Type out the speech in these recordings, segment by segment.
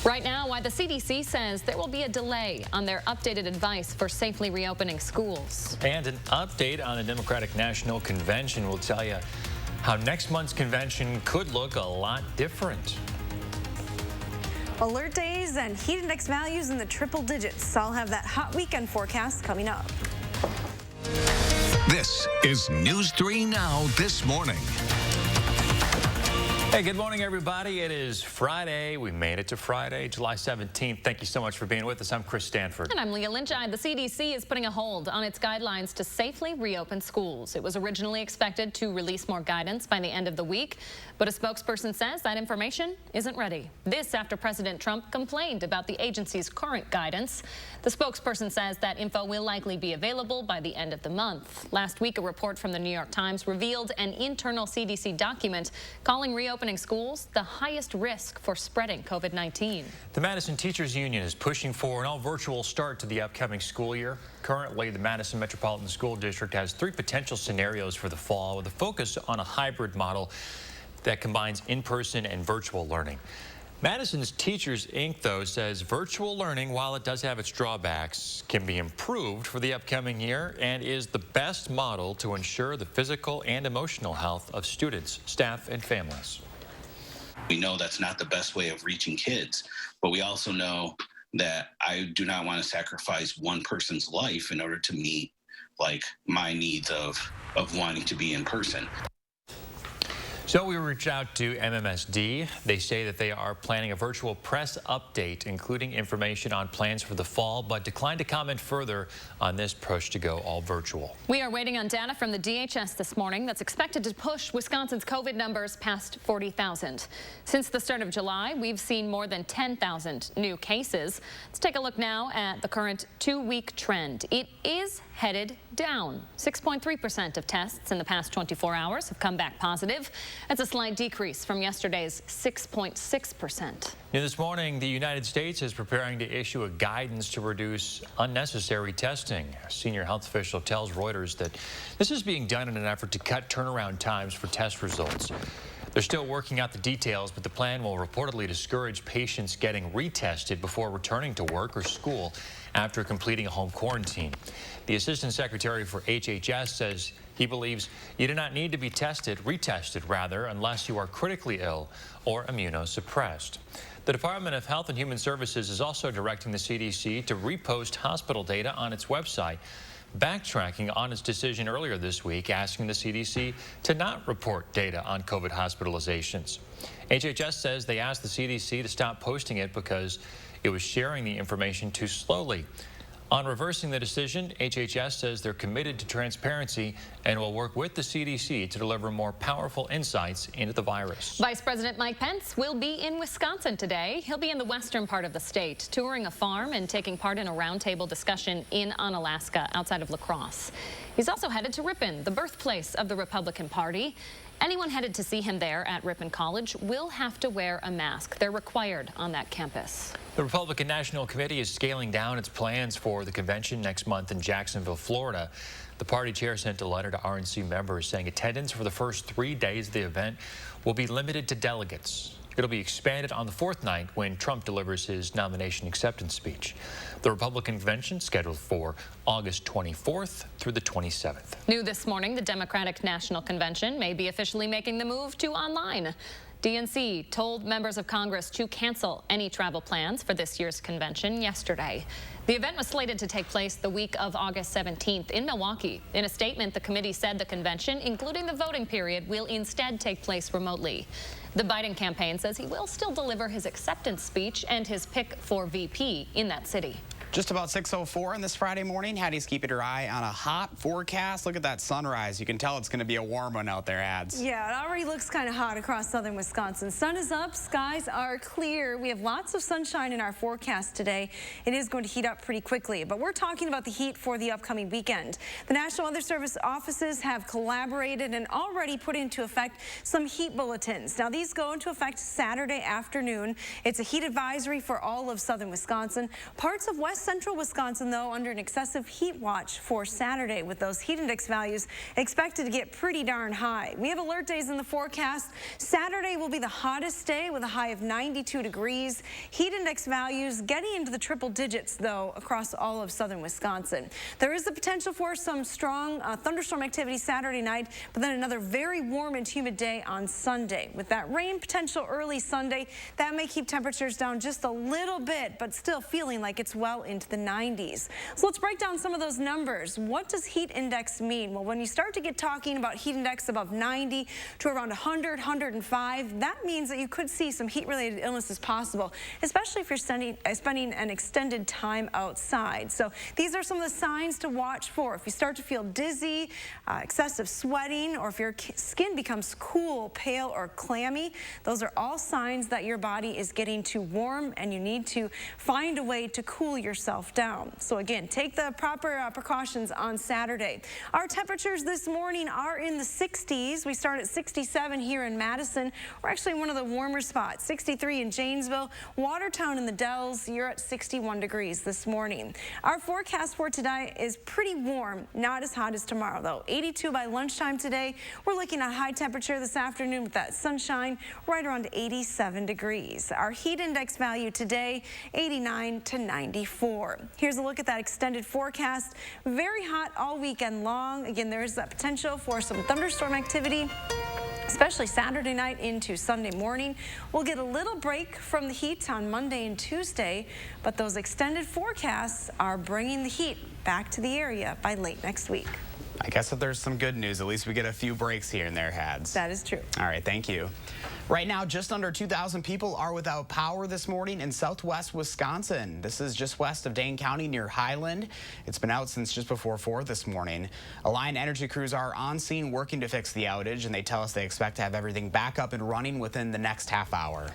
Right now, why the CDC says there will be a delay on their updated advice for safely reopening schools. And an update on the Democratic National Convention will tell you how next month's convention could look a lot different. Alert days and heat index values in the triple digits. I'll have that hot weekend forecast coming up. This is News 3 Now this morning. Hey, good morning, everybody. It is Friday. We made it to Friday, July 17th. Thank you so much for being with us. I'm Chris Stanford. And I'm Leah Lynchide. The CDC is putting a hold on its guidelines to safely reopen schools. It was originally expected to release more guidance by the end of the week, but a spokesperson says that information isn't ready. This after President Trump complained about the agency's current guidance. The spokesperson says that info will likely be available by the end of the month. Last week, a report from the New York Times revealed an internal CDC document calling reopening schools the highest risk for spreading COVID-19. The Madison Teachers Union is pushing for an all-virtual start to the upcoming school year. Currently, the Madison Metropolitan School District has 3 potential scenarios for the fall with a focus on a hybrid model that combines in-person and virtual learning. Madison's Teachers Inc., though, says virtual learning, while it does have its drawbacks, can be improved for the upcoming year and is the best model to ensure the physical and emotional health of students, staff, and families. We know that's not the best way of reaching kids, but we also know that I do not want to sacrifice one person's life in order to meet my needs of wanting to be in person. So we reached out to MMSD. They say that they are planning a virtual press update, including information on plans for the fall, but declined to comment further on this push to go all virtual. We are waiting on data from the DHS this morning that's expected to push Wisconsin's COVID numbers past 40,000. Since the start of July, we've seen more than 10,000 new cases. Let's take a look now at the current 2-week trend. It is headed down. 6.3% of tests in the past 24 hours have come back positive. That's a slight decrease from yesterday's 6.6%. This morning, the United States is preparing to issue a guidance to reduce unnecessary testing. A senior health official tells Reuters that this is being done in an effort to cut turnaround times for test results. They're still working out the details, but the plan will reportedly discourage patients getting retested before returning to work or school after completing a home quarantine. The Assistant Secretary for HHS says he believes you do not need to be retested rather, unless you are critically ill or immunosuppressed. The Department of Health and Human Services is also directing the CDC to repost hospital data on its website, backtracking on its decision earlier this week, asking the CDC to not report data on COVID hospitalizations. HHS says they asked the CDC to stop posting it because it was sharing the information too slowly. On reversing the decision, HHS says they're committed to transparency and will work with the CDC to deliver more powerful insights into the virus. Vice President Mike Pence will be in Wisconsin today. He'll be in the western part of the state, touring a farm and taking part in a roundtable discussion in Unalaska outside of La Crosse. He's also headed to Ripon, the birthplace of the Republican Party. Anyone headed to see him there at Ripon College will have to wear a mask. They're required on that campus. The Republican National Committee is scaling down its plans for the convention next month in Jacksonville, Florida. The party chair sent a letter to RNC members saying attendance for the first 3 days of the event will be limited to delegates. It'll be expanded on the 4th night when Trump delivers his nomination acceptance speech. The Republican convention scheduled for August 24th through the 27th. New this morning, the Democratic National Convention may be officially making the move to online. DNC told members of Congress to cancel any travel plans for this year's convention yesterday. The event was slated to take place the week of August 17th in Milwaukee. In a statement, the committee said the convention, including the voting period, will instead take place remotely. The Biden campaign says he will still deliver his acceptance speech and his pick for VP in that city. Just about 6:04 on this Friday morning. Hattie's keeping her eye on a hot forecast. Look at that sunrise. You can tell it's going to be a warm one out there, Ads. Yeah, it already looks kind of hot across southern Wisconsin. Sun is up, skies are clear. We have lots of sunshine in our forecast today. It is going to heat up pretty quickly, but we're talking about the heat for the upcoming weekend. The National Weather Service offices have collaborated and already put into effect some heat bulletins. Now, these go into effect Saturday afternoon. It's a heat advisory for all of southern Wisconsin. Parts of west central Wisconsin, though, under an excessive heat watch for Saturday, with those heat index values expected to get pretty darn high. We have alert days in the forecast. Saturday will be the hottest day with a high of 92 degrees. Heat index values getting into the triple digits, though, across all of southern Wisconsin. There is the potential for some strong thunderstorm activity Saturday night, but then another very warm and humid day on Sunday. With that rain potential early Sunday, that may keep temperatures down just a little bit, but still feeling like it's well into the 90s. So let's break down some of those numbers. What does heat index mean? Well, when you start to get talking about heat index above 90 to around 100, 105, that means that you could see some heat-related illnesses possible, especially if you're spending an extended time outside. So these are some of the signs to watch for. If you start to feel dizzy, excessive sweating, or if your skin becomes cool, pale, or clammy, those are all signs that your body is getting too warm and you need to find a way to cool yourself down. So again, take the proper precautions on Saturday. Our temperatures this morning are in the 60s. We start at 67 here in Madison. We're actually in one of the warmer spots. 63 in Janesville, Watertown in the Dells. You're at 61 degrees this morning. Our forecast for today is pretty warm, not as hot as tomorrow though. 82 by lunchtime today. We're looking at high temperature this afternoon with that sunshine right around 87 degrees. Our heat index value today, 89 to 94. Here's a look at that extended forecast. Very hot all weekend long. Again, there is that potential for some thunderstorm activity, especially Saturday night into Sunday morning. We'll get a little break from the heat on Monday and Tuesday, but those extended forecasts are bringing the heat back to the area by late next week. I guess that there's some good news. At least we get a few breaks here and there, Hads. That is true. All right, thank you. Right now, just under 2,000 people are without power this morning in southwest Wisconsin. This is just west of Dane County near Highland. It's been out since just before 4 this morning. Alliant Energy crews are on scene working to fix the outage, and they tell us they expect to have everything back up and running within the next half hour.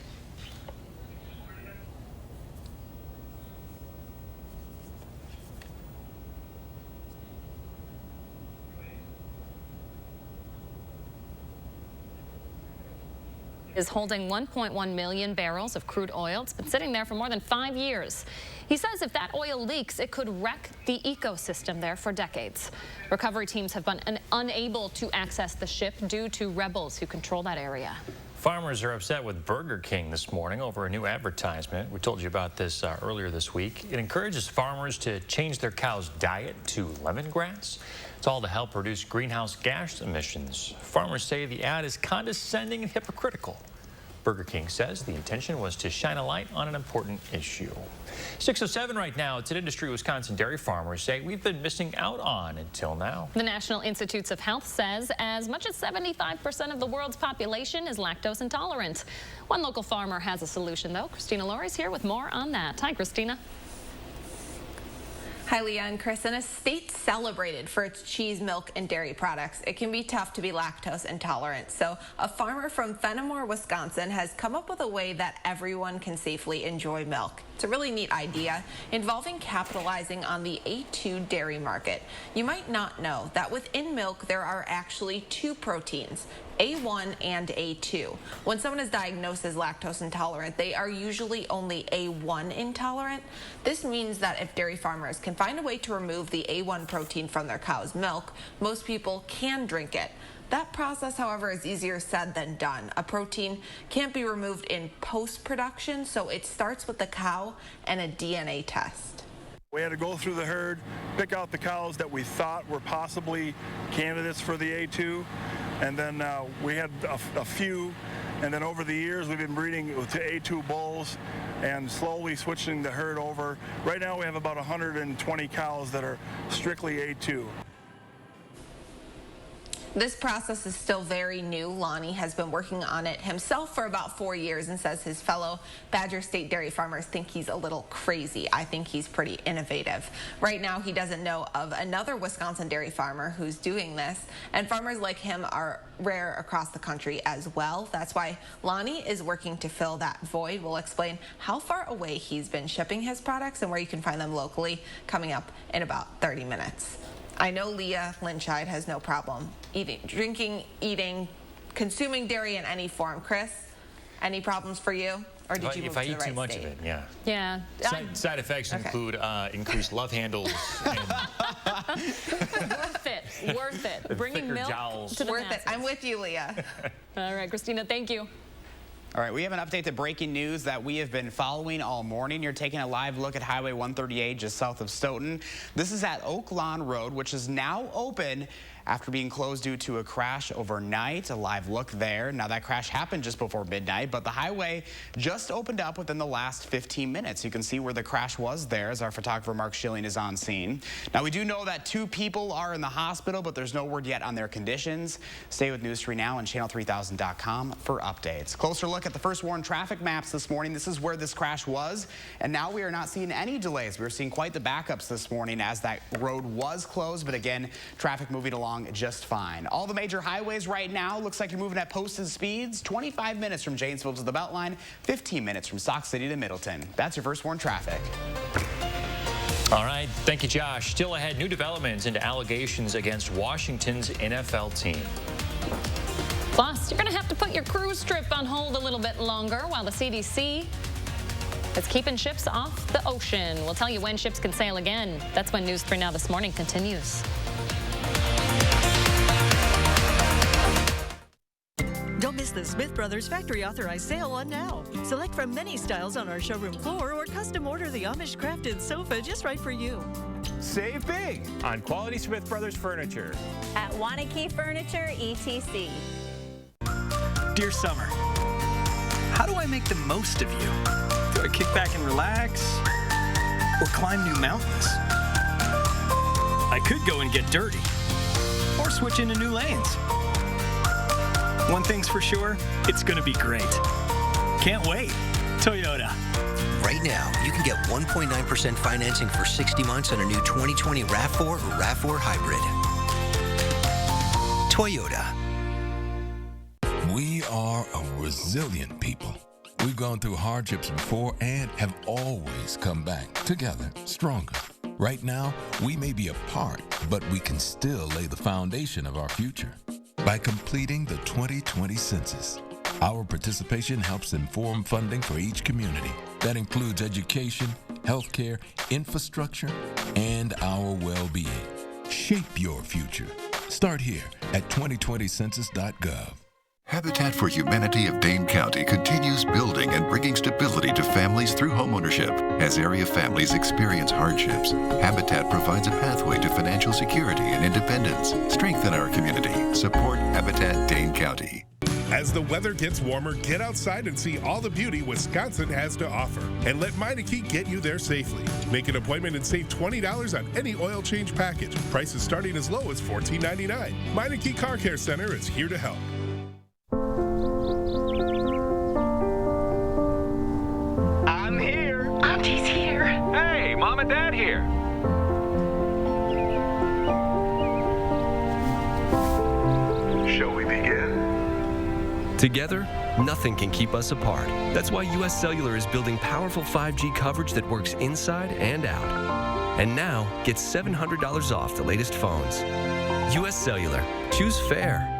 Is holding 1.1 million barrels of crude oil. It's been sitting there for more than 5 years. He says if that oil leaks, it could wreck the ecosystem there for decades. Recovery teams have been unable to access the ship due to rebels who control that area. Farmers are upset with Burger King this morning over a new advertisement. We told you about this earlier this week. It encourages farmers to change their cows' diet to lemongrass. It's all to help reduce greenhouse gas emissions. Farmers say the ad is condescending and hypocritical. Burger King says the intention was to shine a light on an important issue. 6:07 right now. It's an industry Wisconsin dairy farmers say we've been missing out on until now. The National Institutes of Health says as much as 75% of the world's population is lactose intolerant. One local farmer has a solution, though. Christina Lori's here with more on that. Hi, Christina. Hi, Leah and Chris. In a state celebrated for its cheese, milk, and dairy products, it can be tough to be lactose intolerant. So a farmer from Fenimore, Wisconsin has come up with a way that everyone can safely enjoy milk. It's a really neat idea involving capitalizing on the A2 dairy market. You might not know that within milk there are actually 2 proteins, A1 and A2. When someone is diagnosed as lactose intolerant, they are usually only A1 intolerant. This means that if dairy farmers can find a way to remove the A1 protein from their cow's milk, most people can drink it. That process, however, is easier said than done. A protein can't be removed in post-production, so it starts with the cow and a DNA test. We had to go through the herd, pick out the cows that we thought were possibly candidates for the A2, and then we had a few, and then over the years we've been breeding to A2 bulls and slowly switching the herd over. Right now we have about 120 cows that are strictly A2. This process is still very new. Lonnie has been working on it himself for about 4 years and says his fellow Badger State dairy farmers think he's a little crazy. I think he's pretty innovative. Right now, he doesn't know of another Wisconsin dairy farmer who's doing this, and farmers like him are rare across the country as well. That's why Lonnie is working to fill that void. We'll explain how far away he's been shipping his products and where you can find them locally coming up in about 30 minutes. I know Leah Lynchide has no problem drinking, eating, consuming dairy in any form. Chris, any problems for you? Or did you move if I to the eat right too much state? of it, yeah. Yeah. Side effects include increased love handles and Worth it. Bringing thicker milk jowls. to the Worth it. masses. I'm with you, Leah. All right, Christina, thank you. All right, we have an update to breaking news that we have been following all morning. You're taking a live look at Highway 138 just south of Stoughton. This is at Oak Lawn Road, which is now open after being closed due to a crash overnight. A live look there. Now, that crash happened just before midnight, but the highway just opened up within the last 15 minutes. You can see where the crash was there as our photographer Mark Schilling is on scene. Now, we do know that 2 people are in the hospital, but there's no word yet on their conditions. Stay with News 3 Now and channel3000.com for updates. Closer look at the first warn traffic maps this morning. This is where this crash was, and now we are not seeing any delays. We're seeing quite the backups this morning as that road was closed, but again, traffic moving along just fine. All the major highways right now, looks like you're moving at posted speeds. 25 minutes from Janesville to the Beltline, 15 minutes from Sauk City to Middleton. That's your first warn traffic. All right, thank you, Josh. Still ahead, new developments into allegations against Washington's NFL team. Plus, you're going to have to put your cruise trip on hold a little bit longer while the CDC is keeping ships off the ocean. We'll tell you when ships can sail again. That's when News 3 Now this morning continues. Don't miss the Smith Brothers Factory Authorized Sale on now. Select from many styles on our showroom floor or custom order the Amish crafted sofa just right for you. Save big on quality Smith Brothers furniture. At Wanakee Furniture, ETC. Dear Summer, how do I make the most of you? Do I kick back and relax? Or climb new mountains? I could go and get dirty. Or switch into new lanes. One thing's for sure, it's gonna be great. Can't wait. Toyota. Right now, you can get 1.9% financing for 60 months on a new 2020 RAV4 or RAV4 Hybrid. Toyota. We are a resilient people. We've gone through hardships before and have always come back together, stronger. Right now, we may be apart, but we can still lay the foundation of our future. By completing the 2020 census, our participation helps inform funding for each community. That includes education, healthcare, infrastructure, and our well-being. Shape your future. Start here at 2020census.gov. Habitat for Humanity of Dane County continues building and bringing stability to families through homeownership. As area families experience hardships, Habitat provides a pathway to financial security and independence. Strengthen our community. Support Habitat Dane County. As the weather gets warmer, get outside and see all the beauty Wisconsin has to offer. And let Meineke get you there safely. Make an appointment and save $20 on any oil change package. Prices starting as low as $14.99. Meineke Car Care Center is here to help. I'm here. Auntie's here. Hey, Mom and Dad here. Shall we begin? Together, nothing can keep us apart. That's why U.S. Cellular is building powerful 5G coverage that works inside and out. And now, get $700 off the latest phones. U.S. Cellular. Choose fair.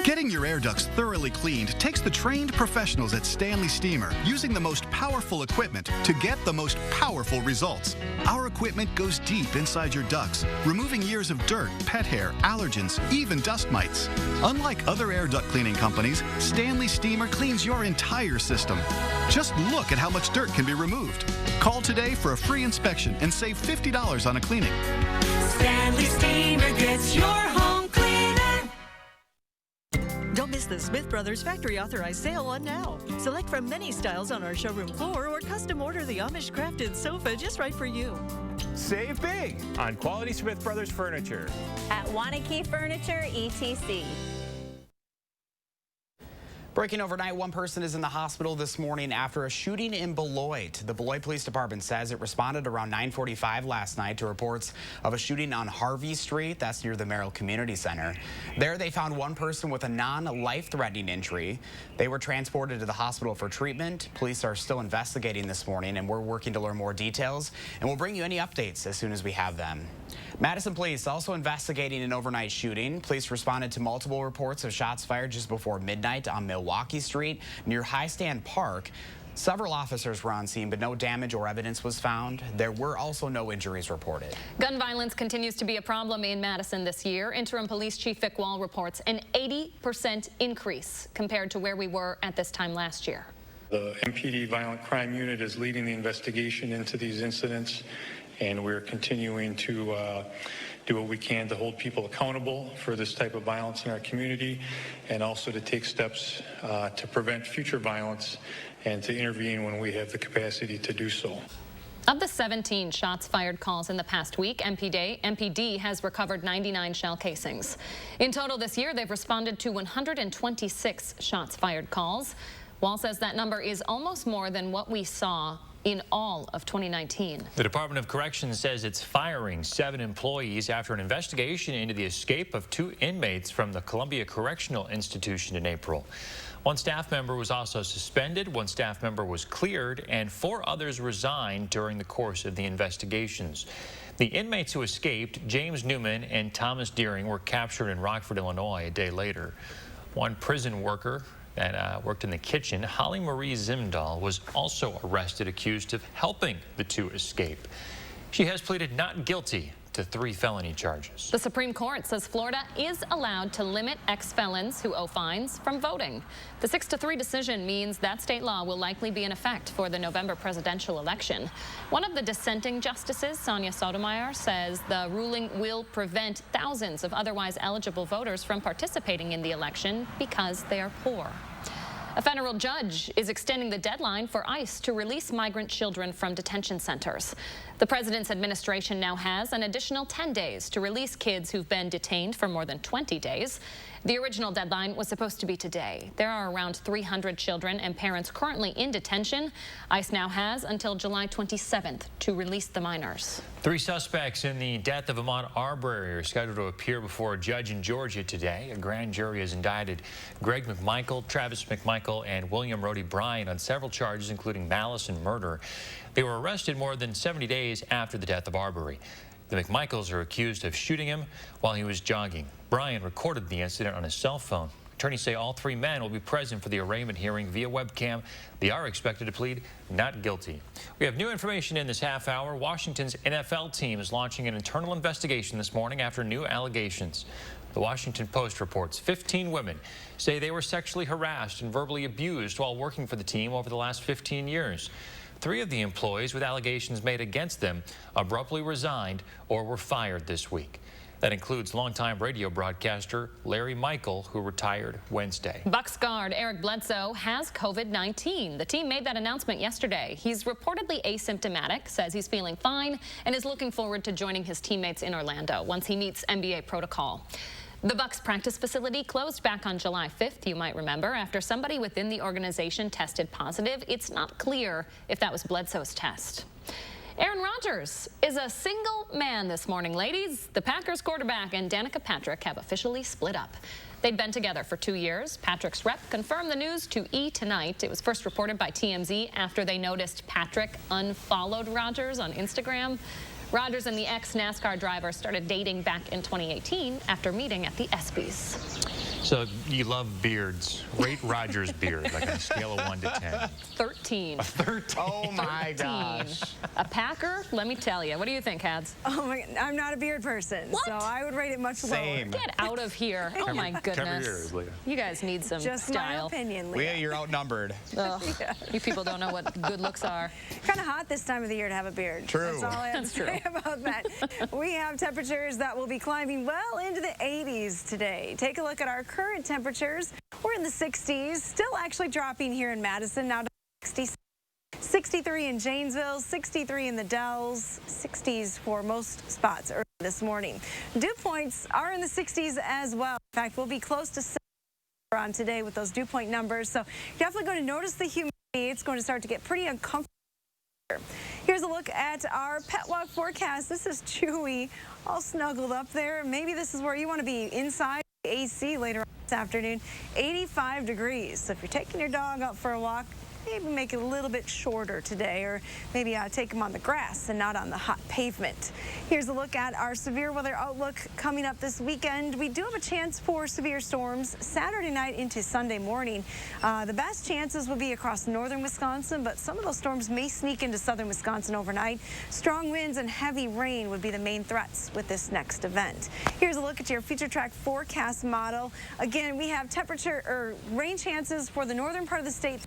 Getting your air ducts thoroughly cleaned takes the trained professionals at Stanley Steamer using the most powerful equipment to get the most powerful results. Our equipment goes deep inside your ducts, removing years of dirt, pet hair, allergens, even dust mites. Unlike other air duct cleaning companies, Stanley Steamer cleans your entire system. Just look at how much dirt can be removed. Call today for a free inspection and save $50 on a cleaning. Stanley Steamer gets your home cleaner. Don't miss the Smith Brothers Factory Authorized Sale on now. Select from many styles on our showroom floor or custom order the Amish crafted sofa just right for you. Save big on quality Smith Brothers furniture. At Wanakee Furniture, ETC. Breaking overnight, one person is in the hospital this morning after a shooting in Beloit. The Beloit Police Department says it responded around 9:45 last night to reports of a shooting on Harvey Street. That's near the Merrill Community Center. There they found one person with a non-life-threatening injury. They were transported to the hospital for treatment. Police are still investigating this morning, and we're working to learn more details. And we'll bring you any updates as soon as we have them. Madison Police also investigating an overnight shooting. Police responded to multiple reports of shots fired just before midnight on Milwaukee. Milwaukee Street near High Stand Park. Several officers were on scene, but no damage or evidence was found. There were also no injuries reported. Gun violence continues to be a problem in Madison this year. Interim Police Chief Vic Wall reports an 80% increase compared to where we were at this time last year. The MPD Violent Crime Unit is leading the investigation into these incidents, and we're continuing to do what we can to hold people accountable for this type of violence in our community, and also to take steps to prevent future violence and to intervene when we have the capacity to do so. Of the 17 shots fired calls in the past week, MPD has recovered 99 shell casings. In total this year, they've responded to 126 shots fired calls. Wall says that number is almost more than what we saw in all of 2019. The Department of Corrections says it's firing 7 employees after an investigation into the escape of 2 inmates from the Columbia Correctional Institution in April. 1 staff member was also suspended, 1 staff member was cleared, and 4 others resigned during the course of the investigations. The inmates who escaped, James Newman and Thomas Deering, were captured in Rockford, Illinois a day later. 1 prison worker that worked in the kitchen, Holly Marie Zimdahl, was also arrested, accused of helping the 2 escape. She has pleaded not guilty to 3 felony charges. The Supreme Court says Florida is allowed to limit ex-felons who owe fines from voting. The 6-3 decision means that state law will likely be in effect for the November presidential election. One of the dissenting justices, Sonia Sotomayor, says the ruling will prevent thousands of otherwise eligible voters from participating in the election because they are poor. A federal judge is extending the deadline for ICE to release migrant children from detention centers. The president's administration now has an additional 10 days to release kids who've been detained for more than 20 days. The original deadline was supposed to be today. There are around 300 children and parents currently in detention. ICE now has until July 27th to release the minors. 3 suspects in the death of Ahmaud Arbery are scheduled to appear before a judge in Georgia today. A grand jury has indicted Greg McMichael, Travis McMichael, and William Rody Bryan on several charges, including malice and murder. They were arrested more than 70 days after the death of Arbery. The McMichaels are accused of shooting him while he was jogging. Bryan recorded the incident on his cell phone. Attorneys say all 3 men will be present for the arraignment hearing via webcam. They are expected to plead not guilty. We have new information in this half hour. Washington's NFL team is launching an internal investigation this morning after new allegations. The Washington Post reports 15 women say they were sexually harassed and verbally abused while working for the team over the last 15 years. 3 of the employees with allegations made against them abruptly resigned or were fired this week. That includes longtime radio broadcaster Larry Michael, who retired Wednesday. Bucs guard Eric Bledsoe has COVID-19. The team made that announcement yesterday. He's reportedly asymptomatic, says he's feeling fine, and is looking forward to joining his teammates in Orlando once he meets NBA protocol. The Bucs practice facility closed back on July 5th, you might remember, after somebody within the organization tested positive. It's not clear if that was Bledsoe's test. Aaron Rodgers is a single man this morning, ladies. The Packers quarterback and Danica Patrick have officially split up. They'd been together for 2 years. Patrick's rep confirmed the news to E! Tonight. It was first reported by TMZ after they noticed Patrick unfollowed Rodgers on Instagram. Rodgers and the ex-NASCAR driver started dating back in 2018 after meeting at the ESPYs. So you love beards. Rate Rodgers' beard, like on a scale of 1 to 10. 13. 13. Oh my gosh. A Packer? Let me tell you. What do you think, Hads? Oh my, I'm not a beard person, so I would rate it much Same. lower. Get out of here. Oh my goodness. Cover your ears, Leah. You guys need some Just style. my opinion, Leah. Leah, you're outnumbered. Ugh. You people don't know what good looks are. Kind of hot this time of the year to have a beard. True. That's all I have to say about that. We have temperatures that will be climbing well into the 80s today. Take a look at our current temperatures. We're in the 60s, still actually dropping here in Madison, now to 63 in Janesville, 63 in the Dells, 60s for most spots early this morning. Dew points are in the 60s as well. In fact, we'll be close to 70 on today with those dew point numbers, so you're definitely going to notice the humidity. It's going to start to get pretty uncomfortable. Here's a look at our pet walk forecast. This is Chewy, all snuggled up there. Maybe this is where you want to be, inside AC later on this afternoon. 85 degrees. So if you're taking your dog out for a walk, maybe make it a little bit shorter today, or maybe take them on the grass and not on the hot pavement. Here's a look at our severe weather outlook coming up this weekend. We do have a chance for severe storms Saturday night into Sunday morning. The best chances will be across northern Wisconsin, but some of those storms may sneak into southern Wisconsin overnight. Strong winds and heavy rain would be the main threats with this next event. Here's a look at your future track forecast model. Again, we have temperature or rain chances for the northern part of the state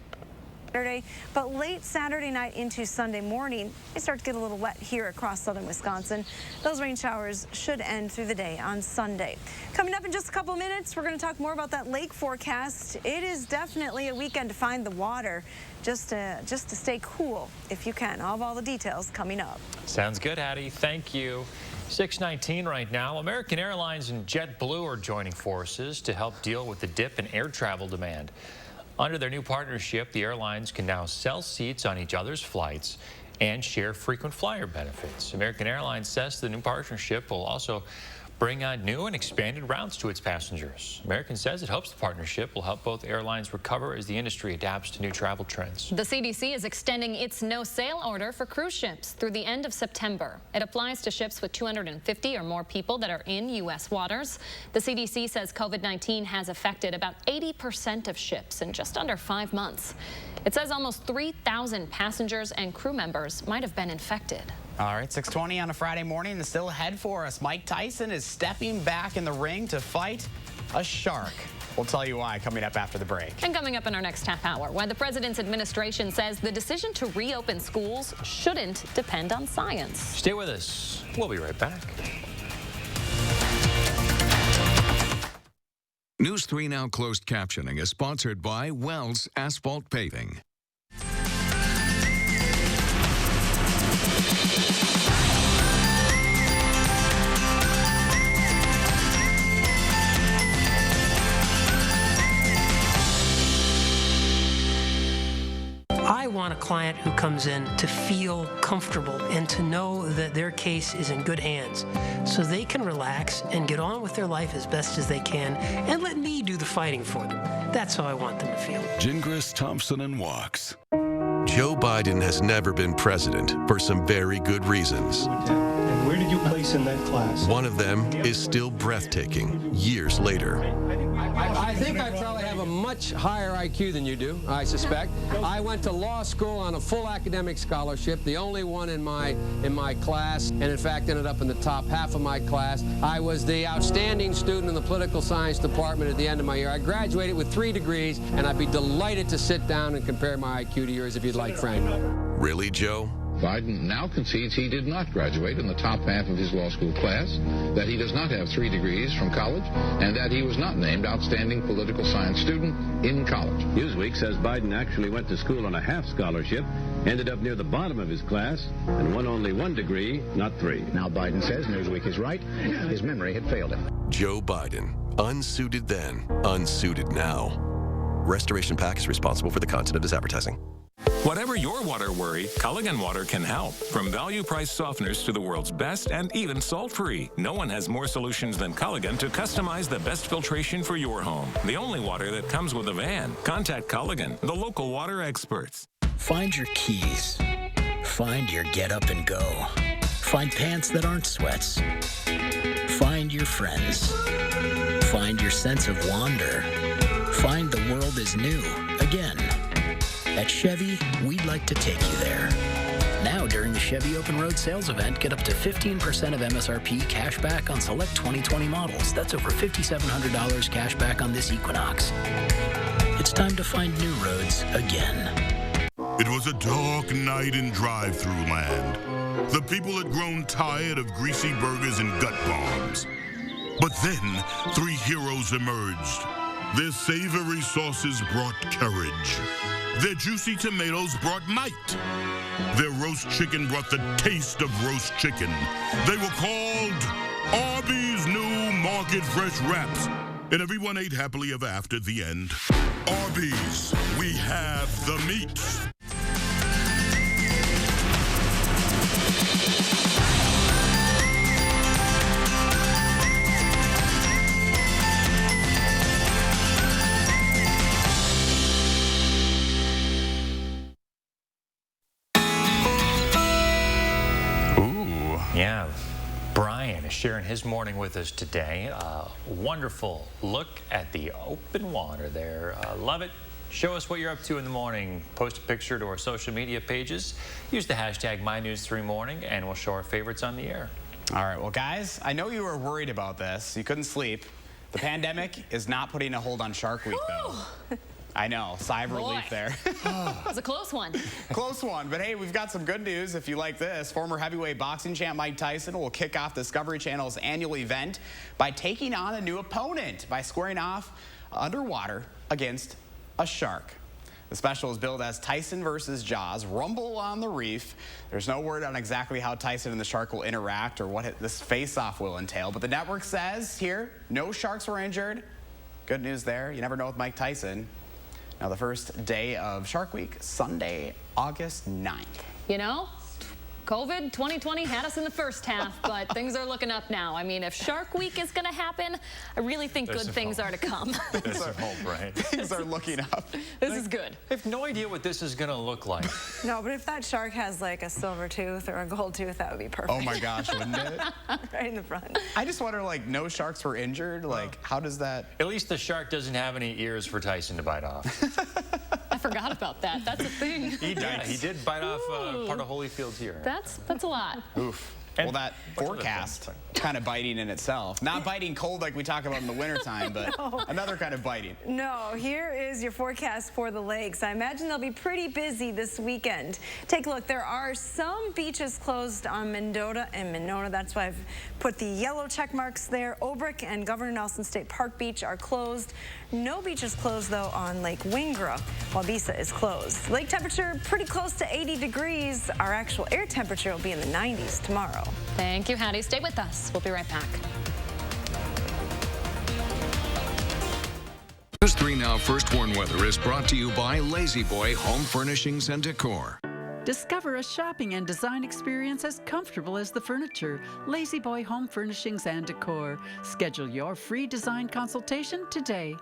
Saturday, but late Saturday night into Sunday morning, they start to get a little wet here across southern Wisconsin. Those rain showers should end through the day on Sunday. Coming up in just a couple of minutes, we're going to talk more about that lake forecast. It is definitely a weekend to find the water, just to stay cool if you can. I'll have all the details coming up. Sounds good, Hattie. Thank you. 6:19 right now. American Airlines and JetBlue are joining forces to help deal with the dip in air travel demand. Under their new partnership, the airlines can now sell seats on each other's flights and share frequent flyer benefits. American Airlines says the new partnership will also bring on new and expanded routes to its passengers. American says it hopes the partnership will help both airlines recover as the industry adapts to new travel trends. The CDC is extending its no-sail order for cruise ships through the end of September. It applies to ships with 250 or more people that are in U.S. waters. The CDC says COVID-19 has affected about 80% of ships in just under 5 months. It says almost 3,000 passengers and crew members might have been infected. All right, 6:20 on a Friday morning, and still ahead for us. Mike Tyson is stepping back in the ring to fight a shark. We'll tell you why coming up after the break. And coming up in our next half hour, why the president's administration says the decision to reopen schools shouldn't depend on science. Stay with us. We'll be right back. News 3 Now closed captioning is sponsored by Wells Asphalt Paving. I want a client who comes in to feel comfortable and to know that their case is in good hands so they can relax and get on with their life as best as they can and let me do the fighting for them. That's how I want them to feel. Gingras, Thompson, and Walks. Joe Biden has never been president for some very good reasons. And where did you place in that class? One of them is still breathtaking years later. I think I probably have a much higher IQ than you do, I suspect. I went to law school on a full academic scholarship, the only one in my class, and in fact ended up in the top half of my class. I was the outstanding student in the political science department at the end of my year. I graduated with 3 degrees, and I'd be delighted to sit down and compare my IQ to yours if you'd like, Frank. Really, Joe? Biden now concedes he did not graduate in the top half of his law school class, that he does not have 3 degrees from college, and that he was not named outstanding political science student in college. Newsweek says Biden actually went to school on a half scholarship, ended up near the bottom of his class, and won only 1 degree, not 3. Now Biden says Newsweek is right. His memory had failed him. Joe Biden. Unsuited then, unsuited now. Restoration Pack is responsible for the content of this advertising. Whatever your water worry, Culligan Water can help. From value-priced softeners to the world's best and even salt-free. No one has more solutions than Culligan to customize the best filtration for your home. The only water that comes with a van. Contact Culligan, the local water experts. Find your keys. Find your get up and go. Find pants that aren't sweats. Find your friends. Find your sense of wonder. Find the world is new again. At Chevy, we'd like to take you there. Now, during the Chevy Open Road Sales Event, get up to 15% of MSRP cash back on select 2020 models. That's over $5,700 cash back on this Equinox. It's time to find new roads again. It was a dark night in drive-thru land. The people had grown tired of greasy burgers and gut bombs. But then, 3 heroes emerged. Their savory sauces brought courage. Their juicy tomatoes brought might. Their roast chicken brought the taste of roast chicken. They were called Arby's New Market Fresh Wraps. And everyone ate happily ever after at the end. Arby's, we have the meats. Yeah. Brian is sharing his morning with us today. Wonderful look at the open water there. Love it. Show us what you're up to in the morning. Post a picture to our social media pages. Use the hashtag MyNews3Morning, and we'll show our favorites on the air. All right, well, guys, I know you were worried about this. You couldn't sleep. The pandemic is not putting a hold on Shark Week, though. I know, sigh of relief there. That was a close one. Close one, but hey, we've got some good news if you like this. Former heavyweight boxing champ Mike Tyson will kick off Discovery Channel's annual event by taking on a new opponent by squaring off underwater against a shark. The special is billed as Tyson versus Jaws, Rumble on the Reef. There's no word on exactly how Tyson and the shark will interact or what this face-off will entail, but the network says here, no sharks were injured. Good news there. You never know with Mike Tyson. Now, the first day of Shark Week, Sunday, August 9th. You know, COVID 2020 had us in the first half, but things are looking up now. I mean, if Shark Week is going to happen, I really think good things are to come. There's some hope, right? Things are looking up. This is good. I have no idea what this is going to look like. No, but if that shark has like a silver tooth or a gold tooth, that would be perfect. Oh my gosh, wouldn't it? Right in the front. I just wonder, like, no sharks were injured. Like, how does that? At least the shark doesn't have any ears for Tyson to bite off. I forgot about that. That's a thing. He did bite off part of Holyfield's ear. That's a lot. Oof. Well, that forecast kind of biting in itself. Not biting cold like we talk about in the wintertime, but another kind of biting. No, here is your forecast for the lakes. I imagine they'll be pretty busy this weekend. Take a look. There are some beaches closed on Mendota and Monona. That's why I've put the yellow check marks there. Obrick and Governor Nelson State Park Beach are closed. No beaches closed, though, on Lake Wingra, while Bisa is closed. Lake temperature pretty close to 80 degrees. Our actual air temperature will be in the 90s tomorrow. Thank you, Hattie. Stay with us. We'll be right back. News 3 Now First Warn Weather is brought to you by Lazy Boy Home Furnishings and Decor. Discover a shopping and design experience as comfortable as the furniture. Lazy Boy Home Furnishings and Decor. Schedule your free design consultation today.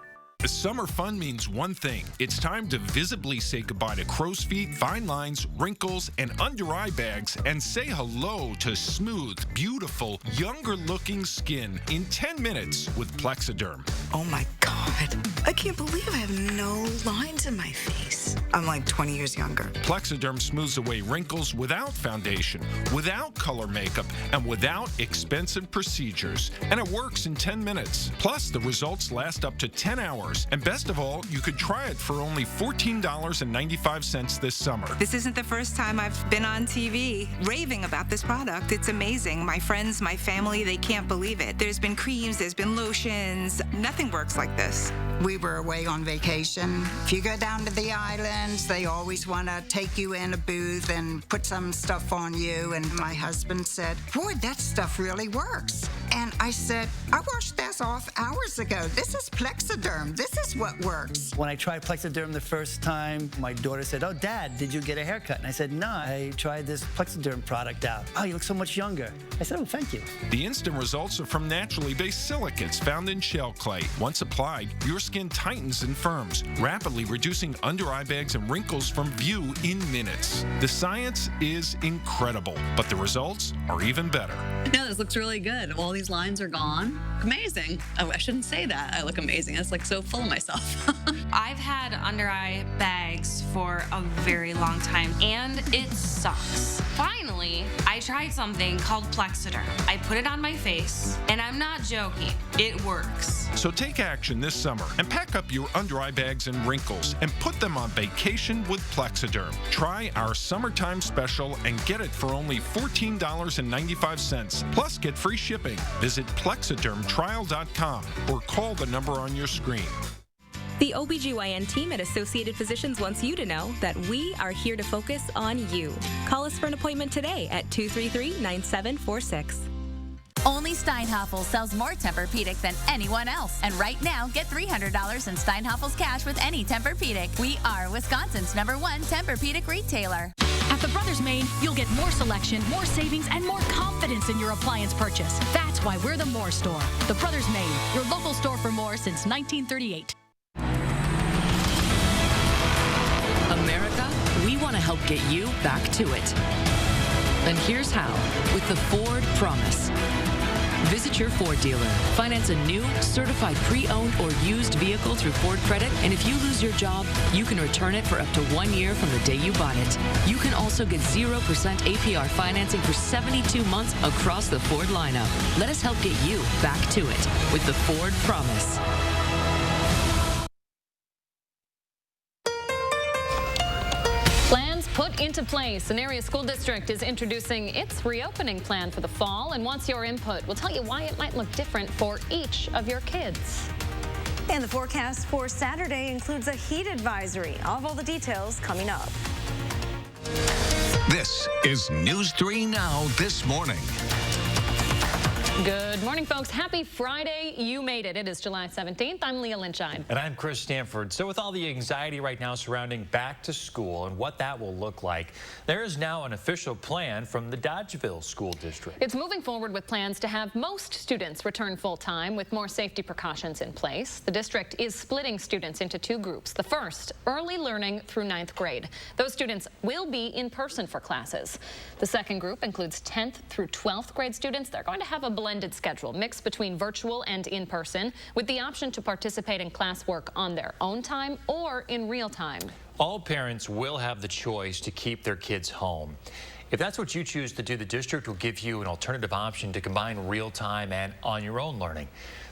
Summer fun means one thing. It's time to visibly say goodbye to crow's feet, fine lines, wrinkles, and under-eye bags, and say hello to smooth, beautiful, younger-looking skin in 10 minutes with Plexiderm. Oh my God. I can't believe I have no lines in my face. I'm like 20 years younger. Plexiderm smooths away wrinkles without foundation, without color makeup, and without expensive procedures. And it works in 10 minutes. Plus, the results last up to 10 hours. And best of all, you could try it for only $14.95 this summer. This isn't the first time I've been on TV raving about this product. It's amazing. My friends, my family, they can't believe it. There's been creams, there's been lotions. Nothing works like this. We were away on vacation. If you go down to the islands, they always want to take you in a booth and put some stuff on you. And my husband said, boy, that stuff really works. And I said, I washed this off hours ago. This is Plexiderm. This is what works. When I tried Plexiderm the first time, my daughter said, oh, Dad, did you get a haircut? And I said, no, I tried this Plexiderm product out. Oh, you look so much younger. I said, oh, thank you. The instant results are from naturally based silicates found in shell clay. Once applied, your skin tightens and firms, rapidly reducing under-eye bags and wrinkles from view in minutes. The science is incredible, but the results are even better. Yeah, this looks really good. All these lines are gone. Amazing. Oh, I shouldn't say that. I look amazing. It's like so full of myself. I've had under-eye bags for a very long time, and it sucks. Finally, I tried something called Plexiderm. I put it on my face, and I'm not joking. It works. So take action this summer and pack up your under-eye bags and wrinkles and put them on vacation with Plexiderm. Try our summertime special and get it for only $14.95. Plus, get free shipping. Visit plexidermtrial.com or call the number on your screen. The OBGYN team at Associated Physicians wants you to know that we are here to focus on you. Call us for an appointment today at 233-9746. Only Steinhoffel sells more Tempur-Pedic than anyone else. And right now, get $300 in Steinhoffel's cash with any Tempur-Pedic. We are Wisconsin's #1 Tempur-Pedic retailer. At the Brothers Maine, you'll get more selection, more savings, and more confidence in your appliance purchase. That's why we're the More Store. The Brothers Maine, your local store for more since 1938. America, we want to help get you back to it. And here's how, with the Ford Promise. Visit your Ford dealer. Finance a new, certified pre-owned or used vehicle through Ford Credit, and if you lose your job, you can return it for up to 1 year from the day you bought it. You can also get 0% APR financing for 72 months across the Ford lineup. Let us help get you back to it with the Ford Promise. Plans put into place. An area school district is introducing its reopening plan for the fall and wants your input. We'll tell you why it might look different for each of your kids. And the forecast for Saturday includes a heat advisory. I'll have all the details coming up. This is News 3 Now this morning. Good morning, folks. Happy Friday. You made it. It is July 17th. I'm Leah Lynchine. And I'm Chris Stanford. So with all the anxiety right now surrounding back to school and what that will look like, there is now an official plan from the Dodgeville School District. It's moving forward with plans to have most students return full-time with more safety precautions in place. The district is splitting students into two groups. The first, early learning through 9th grade. Those students will be in person for classes. The second group includes 10th through 12th grade students. They're going to have a blended schedule, mixed between virtual and in-person, with the option to participate in classwork on their own time or in real time. All parents will have the choice to keep their kids home. If that's what you choose to do, the district will give you an alternative option to combine real-time and on-your-own learning.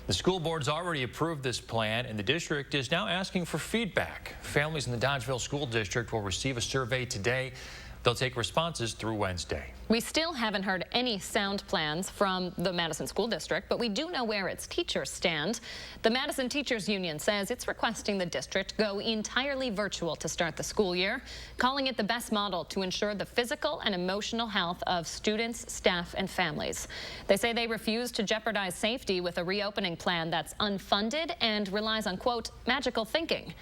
The school board's already approved this plan, and the district is now asking for feedback. Families in the Dodgeville School District will receive a survey today. They'll take responses through Wednesday. We still haven't heard any sound plans from the Madison School District, but we do know where its teachers stand. The Madison Teachers Union says it's requesting the district go entirely virtual to start the school year, calling it the best model to ensure the physical and emotional health of students, staff, and families. They say they refuse to jeopardize safety with a reopening plan that's unfunded and relies on, quote, magical thinking.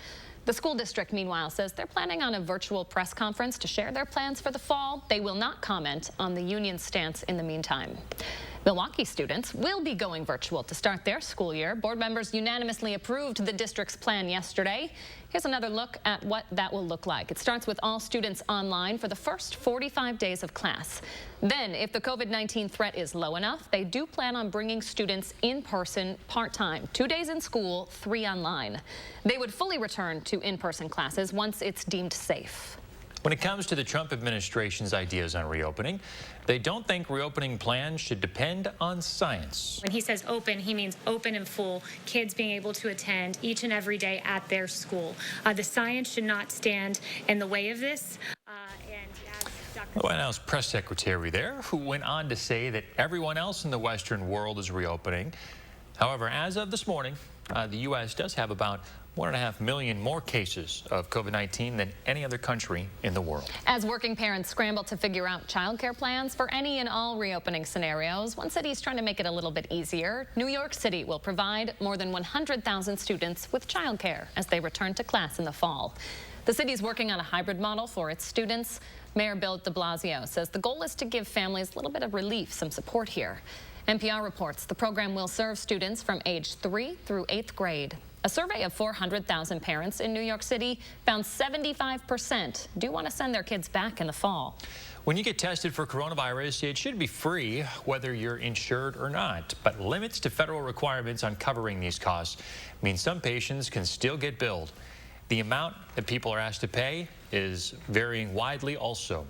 The school district, meanwhile, says they're planning on a virtual press conference to share their plans for the fall. They will not comment on the union's stance in the meantime. Milwaukee students will be going virtual to start their school year. Board members unanimously approved the district's plan yesterday. Here's another look at what that will look like. It starts with all students online for the first 45 days of class. Then, if the COVID-19 threat is low enough, they do plan on bringing students in person part-time, 2 days in school, 3 online. They would fully return to in-person classes once it's deemed safe. When it comes to the Trump administration's ideas on reopening, they don't think reopening plans should depend on science. When he says open, he means open and full, kids being able to attend each and every day at their school. The science should not stand in the way of this. The White House press secretary there, who went on to say that everyone else in the Western world is reopening. However, as of this morning, the U.S. does have about 1.5 million more cases of COVID-19 than any other country in the world. As working parents scramble to figure out childcare plans for any and all reopening scenarios, one city's trying to make it a little bit easier. New York City will provide more than 100,000 students with childcare as they return to class in the fall. The city's working on a hybrid model for its students. Mayor Bill de Blasio says the goal is to give families a little bit of relief, some support here. NPR reports the program will serve students from age 3 through 8th grade. A survey of 400,000 parents in New York City found 75% do want to send their kids back in the fall. When you get tested for coronavirus, it should be free, whether you're insured or not. But limits to federal requirements on covering these costs mean some patients can still get billed. The amount that people are asked to pay is varying widely also.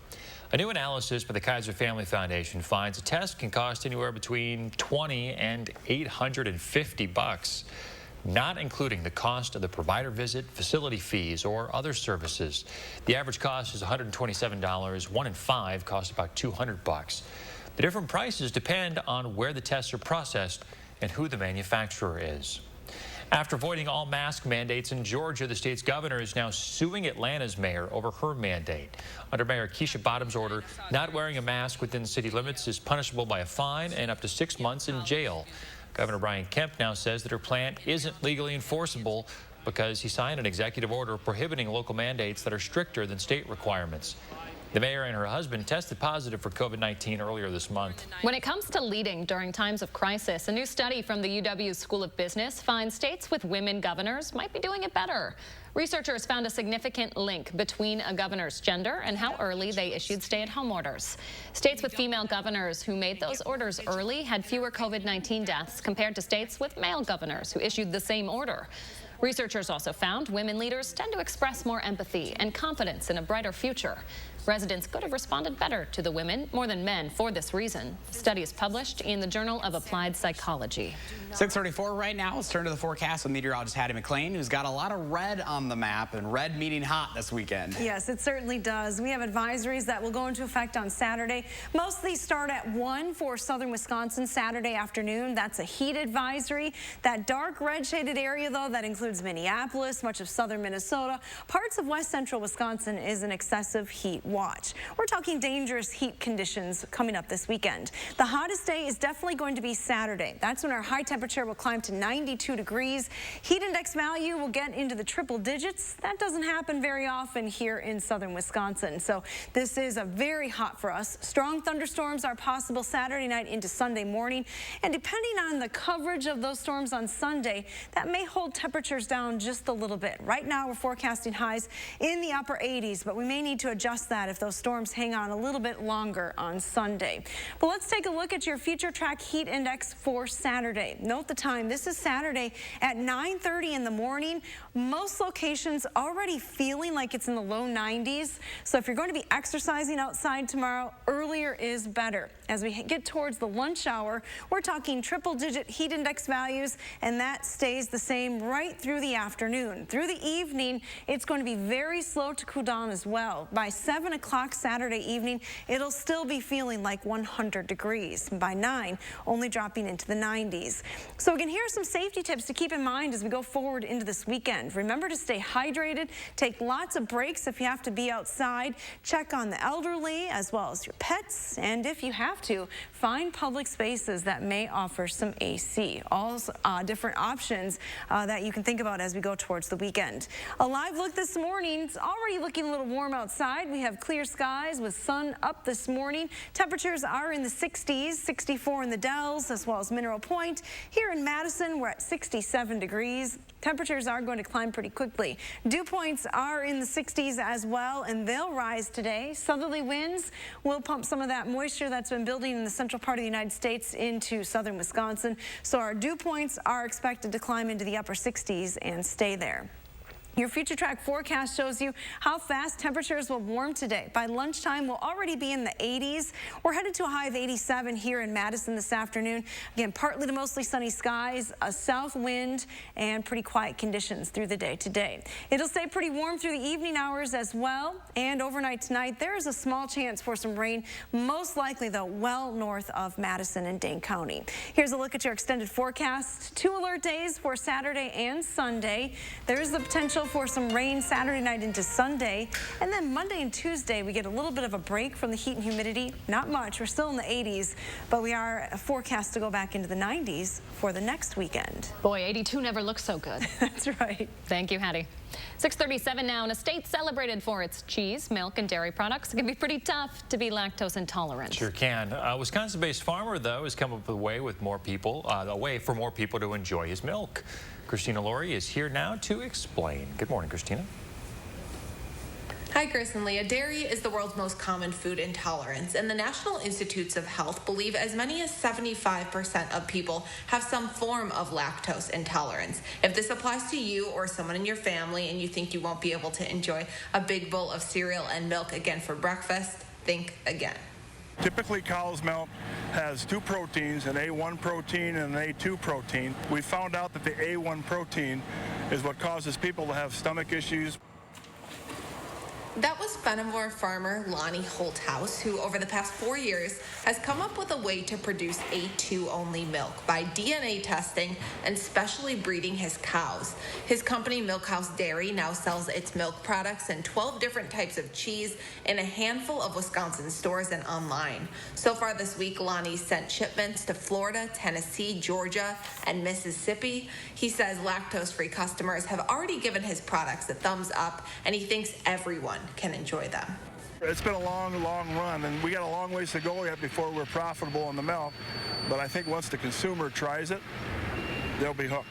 A new analysis by the Kaiser Family Foundation finds a test can cost anywhere between $20 and $850, not including the cost of the provider visit, facility fees, or other services. The average cost is $127. 1 in 5 costs about $200. The different prices depend on where the tests are processed and who the manufacturer is. After avoiding all mask mandates in Georgia, the state's governor is now suing Atlanta's mayor over her mandate. Under Mayor Keisha Bottom's order, not wearing a mask within city limits is punishable by a fine and up to 6 months in jail. Governor Brian Kemp now says that her plan isn't legally enforceable because he signed an executive order prohibiting local mandates that are stricter than state requirements. The mayor and her husband tested positive for COVID-19 earlier this month. When it comes to leading during times of crisis, a new study from the UW School of Business finds states with women governors might be doing it better. Researchers found a significant link between a governor's gender and how early they issued stay-at-home orders. States with female governors who made those orders early had fewer COVID-19 deaths compared to states with male governors who issued the same order. Researchers also found women leaders tend to express more empathy and confidence in a brighter future. Residents could have responded better to the women more than men for this reason. The study is published in the Journal of Applied Psychology. 6:34 right now. Let's turn to the forecast with meteorologist Hattie McLean, who's got a lot of red on the map, and red meaning hot this weekend. Yes, it certainly does. We have advisories that will go into effect on Saturday. Most of these start at 1 for southern Wisconsin Saturday afternoon. That's a heat advisory. That dark red shaded area, though, that includes Minneapolis, much of southern Minnesota, parts of west central Wisconsin is an excessive heat watch. We're talking dangerous heat conditions coming up this weekend. The hottest day is definitely going to be Saturday. That's when our high temperature will climb to 92 degrees. Heat index value will get into the triple digits. That doesn't happen very often here in southern Wisconsin. So this is a very hot for us. Strong thunderstorms are possible Saturday night into Sunday morning. And depending on the coverage of those storms on Sunday, that may hold temperatures down just a little bit. Right now we're forecasting highs in the upper 80s, but we may need to adjust that if those storms hang on a little bit longer on Sunday. But let's take a look at your future track heat index for Saturday. Note the time. This is Saturday at 9:30 in the morning. Most locations already feeling like it's in the low 90s. So if you're going to be exercising outside tomorrow, earlier is better. As we get towards the lunch hour, we're talking triple-digit heat index values, and that stays the same right through the afternoon. Through the evening, it's going to be very slow to cool down as well. By 7 o'clock Saturday evening, it'll still be feeling like 100 degrees. By 9, only dropping into the 90s. So again, here are some safety tips to keep in mind as we go forward into this weekend. Remember to stay hydrated, take lots of breaks if you have to be outside, check on the elderly as well as your pets, and if you have to, find public spaces that may offer some AC. All different options that you can think about as we go towards the weekend. A live look this morning. It's already looking a little warm outside. We have clear skies with sun up this morning. Temperatures are in the 60s, 64 in the Dells as well as Mineral Point. Here in Madison, we're at 67 degrees. Temperatures are going to climb pretty quickly. Dew points are in the 60s as well, and they'll rise today. Southerly winds will pump some of that moisture that's been building in the central part of the United States into southern Wisconsin. So our dew points are expected to climb into the upper 60s and stay there. Your future track forecast shows you how fast temperatures will warm today. By lunchtime, we'll already be in the 80s. We're headed to a high of 87 here in Madison this afternoon. Again, partly to mostly sunny skies, a south wind, and pretty quiet conditions through the day today. It'll stay pretty warm through the evening hours as well. And overnight tonight, there is a small chance for some rain, most likely, though, well north of Madison and Dane County. Here's a look at your extended forecast. 2 alert days for Saturday and Sunday. There is the potential for some rain Saturday night into Sunday, and then Monday and Tuesday we get a little bit of a break from the heat and humidity. Not much. We're still in the 80s, but we are forecast to go back into the 90s for the next weekend. Boy, 82 never looks so good. That's right. Thank you, Hattie. 6:37 now, and a state celebrated for its cheese, milk, and dairy products. It can be pretty tough to be lactose intolerant. Sure can. A Wisconsin-based farmer, though, has come up with a way for more people to enjoy his milk. Christina Laurie is here now to explain. Good morning, Christina. Hi, Chris and Leah. Dairy is the world's most common food intolerance, and the National Institutes of Health believe as many as 75% of people have some form of lactose intolerance. If this applies to you or someone in your family and you think you won't be able to enjoy a big bowl of cereal and milk again for breakfast, think again. Typically, cow's milk has 2 proteins, an A1 protein and an A2 protein. We found out that the A1 protein is what causes people to have stomach issues. That was Fenimore farmer Lonnie Holthouse, who over the past 4 years has come up with a way to produce A2-only milk by DNA testing and specially breeding his cows. His company, Milkhouse Dairy, now sells its milk products and 12 different types of cheese in a handful of Wisconsin stores and online. So far this week, Lonnie sent shipments to Florida, Tennessee, Georgia, and Mississippi. He says lactose-free customers have already given his products a thumbs up, and he thinks everyone can enjoy them. It's been a long run, and we got a long ways to go yet before we're profitable in the milk. But I think once the consumer tries it, they'll be hooked.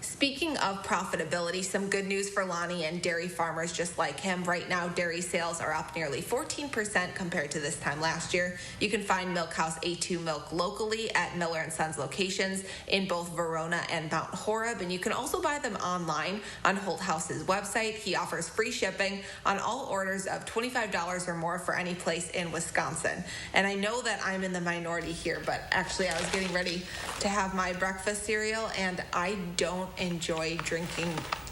Speaking of profitability, some good news for Lonnie and dairy farmers just like him. Right now, dairy sales are up nearly 14% compared to this time last year. You can find Milkhouse A2 milk locally at Miller & Sons locations in both Verona and Mount Horeb, and you can also buy them online on Holt House's website. He offers free shipping on all orders of $25 or more for any place in Wisconsin. And I know that I'm in the minority here, but actually I was getting ready to have my breakfast cereal, and I don't enjoy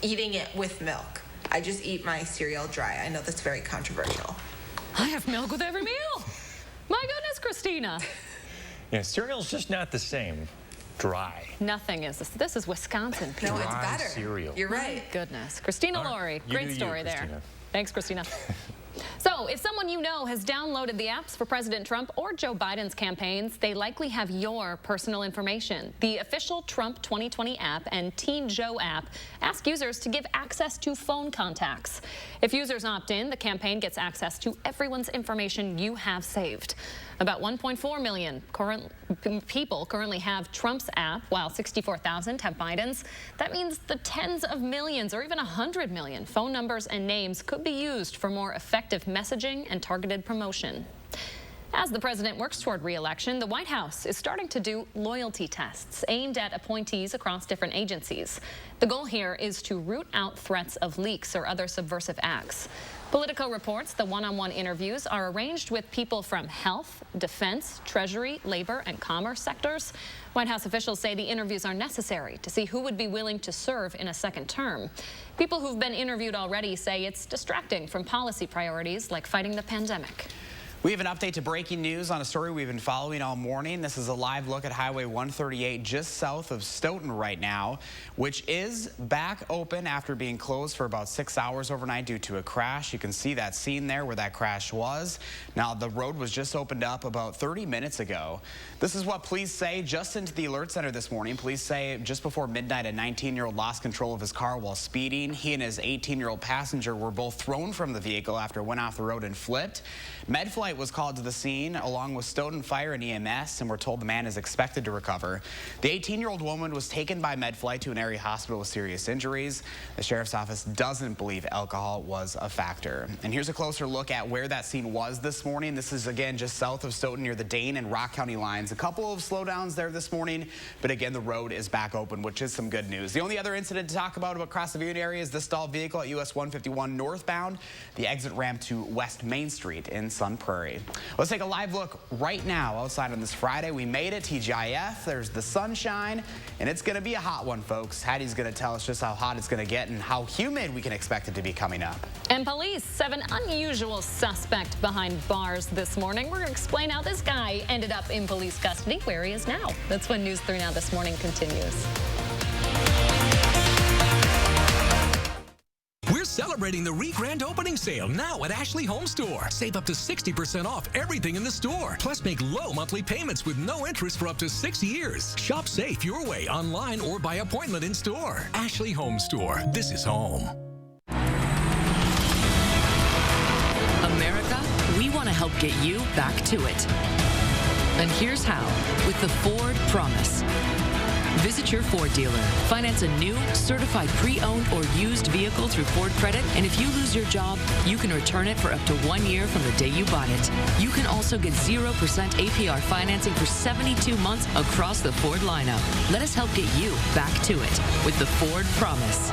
eating it with milk. I just eat my cereal dry. I know that's very controversial. I have milk with every meal. My goodness, Christina. Yeah, cereal's just not the same. Dry. Nothing is. This is Wisconsin. No, it's better. Cereal. You're right. Goodness. Christina Laurie, great story there. Christina. Thanks, Christina. So, if someone you know has downloaded the apps for President Trump or Joe Biden's campaigns, they likely have your personal information. The official Trump 2020 app and Teen Joe app ask users to give access to phone contacts. If users opt in, the campaign gets access to everyone's information you have saved. About 1.4 million people currently have Trump's app, while 64,000 have Biden's. That means the tens of millions or even 100 million phone numbers and names could be used for more effective messaging and targeted promotion. As the president works toward re-election, the White House is starting to do loyalty tests aimed at appointees across different agencies. The goal here is to root out threats of leaks or other subversive acts. Politico reports the one-on-one interviews are arranged with people from health, defense, treasury, labor, and commerce sectors. White House officials say the interviews are necessary to see who would be willing to serve in a second term. People who've been interviewed already say it's distracting from policy priorities like fighting the pandemic. We have an update to breaking news on a story we've been following all morning. This is a live look at Highway 138 just south of Stoughton right now, which is back open after being closed for about 6 hours overnight due to a crash. You can see that scene there where that crash was. Now, the road was just opened up about 30 minutes ago. This is what police say just into the alert center this morning. Police say just before midnight, a 19-year-old lost control of his car while speeding. He and his 18-year-old passenger were both thrown from the vehicle after it went off the road and flipped. MedFlight was called to the scene along with Stoughton Fire and EMS, and we're told the man is expected to recover. The 18-year-old woman was taken by MedFlight to an area hospital with serious injuries. The sheriff's office doesn't believe alcohol was a factor. And here's a closer look at where that scene was this morning. This is again just south of Stoughton near the Dane and Rock County lines. A couple of slowdowns there this morning, but again the road is back open, which is some good news. The only other incident to talk about across the viewing area is this stalled vehicle at US 151 northbound, the exit ramp to West Main Street in Sun Prairie. Let's take a live look right now outside on this Friday. We made it, TGIF. There's the sunshine, and it's going to be a hot one, folks. Hattie's going to tell us just how hot it's going to get and how humid we can expect it to be coming up. And police have an unusual suspect behind bars this morning. We're going to explain how this guy ended up in police custody, where he is now. That's when News 3 Now this morning continues. We're celebrating the re-grand opening sale now at Ashley Home Store. Save up to 60% off everything in the store. Plus, make low monthly payments with no interest for up to 6 years. Shop safe your way online or by appointment in store. Ashley Home Store. This is home. America, we want to help get you back to it. And here's how, with the Ford Promise. Visit your Ford dealer. Finance a new, certified pre-owned or used vehicle through Ford Credit, and if you lose your job, you can return it for up to 1 year from the day you bought it. You can also get 0% APR financing for 72 months across the Ford lineup. Let us help get you back to it with the Ford Promise.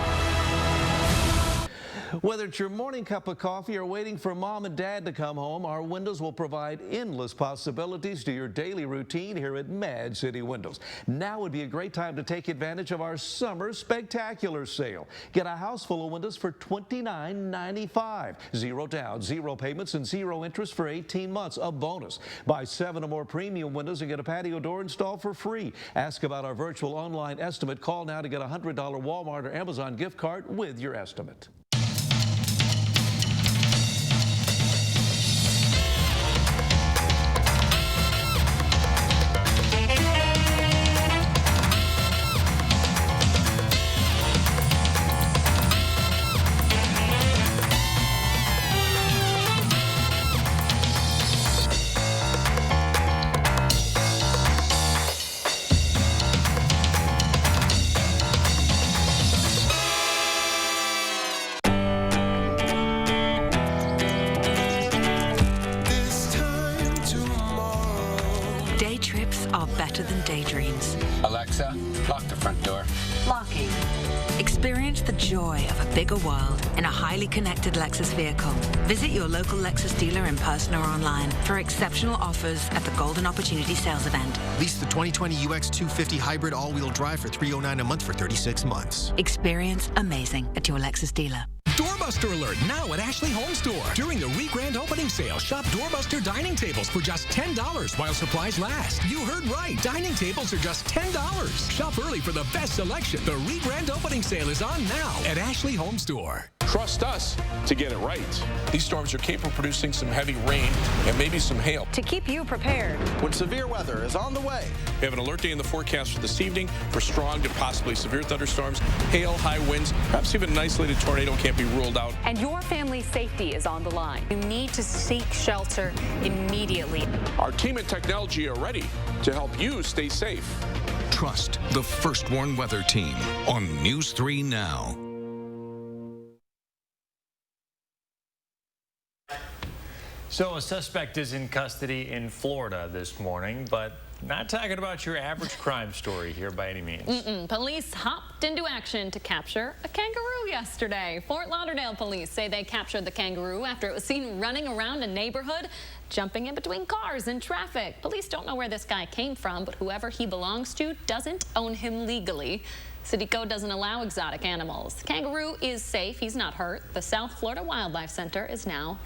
Whether it's your morning cup of coffee or waiting for mom and dad to come home, our windows will provide endless possibilities to your daily routine here at Mad City Windows. Now would be a great time to take advantage of our summer spectacular sale. Get a house full of windows for $29.95. Zero down, zero payments, and zero interest for 18 months. A bonus. Buy 7 or more premium windows and get a patio door installed for free. Ask about our virtual online estimate. Call now to get a $100 Walmart or Amazon gift card with your estimate. Alexa, lock the front door. Locking. Experience the joy of a bigger world in a highly connected Lexus vehicle. Visit your local Lexus dealer in person or online for exceptional offers at the Golden Opportunity Sales Event. Lease the 2020 UX 250 Hybrid all-wheel drive for $309 a month for 36 months. Experience amazing at your Lexus dealer. Doorbuster alert now at Ashley Home Store. During the re-grand opening sale, shop Doorbuster dining tables for just $10 while supplies last. You heard right. Dining tables are just $10. Shop early for the best selection. The re-grand opening sale is on now at Ashley Home Store. Trust us to get it right. These storms are capable of producing some heavy rain and maybe some hail. To keep you prepared when severe weather is on the way. We have an alert day in the forecast for this evening for strong to possibly severe thunderstorms, hail, high winds, perhaps even an isolated tornado can't be ruled out. And your family's safety is on the line. You need to seek shelter immediately. Our team and technology are ready to help you stay safe. Trust the First Warn Weather Team on News 3 Now. So a suspect is in custody in Florida this morning, but not talking about your average crime story here by any means. Police hopped into action to capture a kangaroo yesterday. Fort Lauderdale police say they captured the kangaroo after it was seen running around a neighborhood, jumping in between cars and traffic. Police don't know where this guy came from, but whoever he belongs to doesn't own him legally. City code doesn't allow exotic animals. The kangaroo is safe. He's not hurt. The South Florida Wildlife Center is now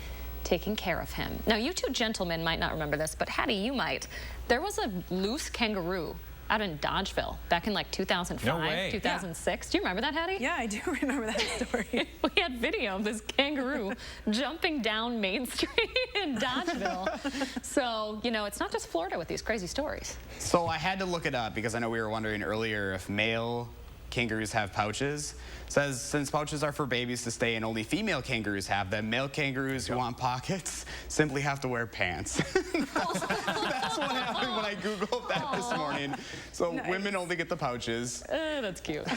taking care of him. Now, you two gentlemen might not remember this, but Hattie, you might. There was a loose kangaroo out in Dodgeville back in like 2005, no way. 2006. Do you remember that, Hattie? Yeah, I do remember that story. We had video of this kangaroo jumping down Main Street in Dodgeville. So, you know, it's not just Florida with these crazy stories. So I had to look it up because I know we were wondering earlier if male kangaroos have pouches. Says since pouches are for babies to stay and only female kangaroos have them, male kangaroos who want pockets simply have to wear pants. That's what happened when I Googled that this morning. So women only get the pouches. That's cute.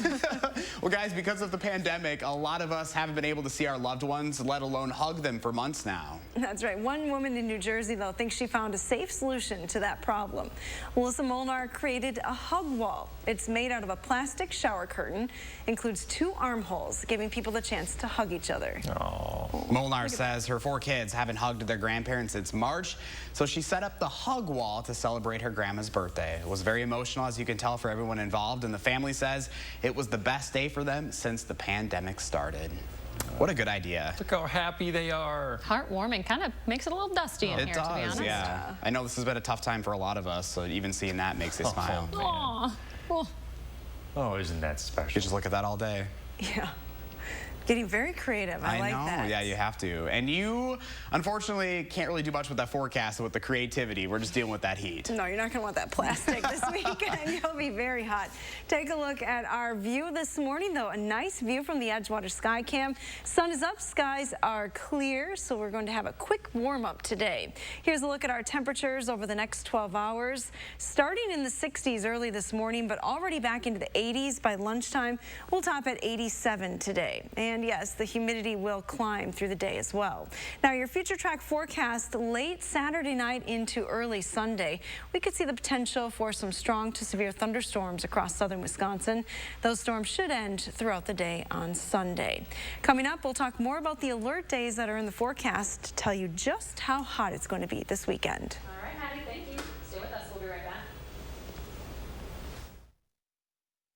Well, guys, because of the pandemic, a lot of us haven't been able to see our loved ones, let alone hug them for months now. That's right. One woman in New Jersey, though, thinks she found a safe solution to that problem. Melissa Molnar created a hug wall. It's made out of a plastic shower curtain, includes 2 armholes, giving people the chance to hug each other. Molnar says her 4 kids haven't hugged their grandparents since March, so she set up the hug wall to celebrate her grandma's birthday. It was very emotional, as you can tell, for everyone involved, and the family says it was the best day for them since the pandemic started. What a good idea. Look how happy they are. Heartwarming. Kind of makes it a little dusty in here, to be honest. Yeah. I know this has been a tough time for a lot of us, so even seeing that makes you smile. Oh, isn't that special? You just look at that all day. Yeah. Getting very creative. I like know. that. Yeah, you have to. And you, unfortunately, can't really do much with that forecast with the creativity. We're just dealing with that heat. No, you're not going to want that plastic this weekend. You'll be very hot. Take a look at our view this morning, though. A nice view from the Edgewater Sky Cam. Sun is up, skies are clear, so we're going to have a quick warm-up today. Here's a look at our temperatures over the next 12 hours. Starting in the 60s early this morning, but already back into the 80s by lunchtime. We'll top at 87 today. And yes, the humidity will climb through the day as well. Now, your future track forecast late Saturday night into early Sunday. We could see the potential for some strong to severe thunderstorms across southern Wisconsin. Those storms should end throughout the day on Sunday. Coming up, we'll talk more about the alert days that are in the forecast to tell you just how hot it's going to be this weekend. All right, Hattie, thank you. Stay with us. We'll be right back.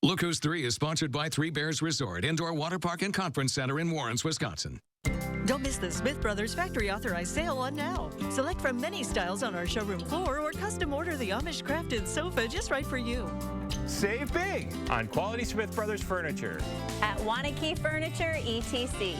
Look Who's 3 is sponsored by Three Bears Resort, Indoor Water Park and Conference Center in Warrens, Wisconsin. Don't miss the Smith Brothers Factory Authorized Sale on now. Select from many styles on our showroom floor or custom order the Amish crafted sofa just right for you. Save big on quality Smith Brothers furniture. At Wanakee Furniture, ETC.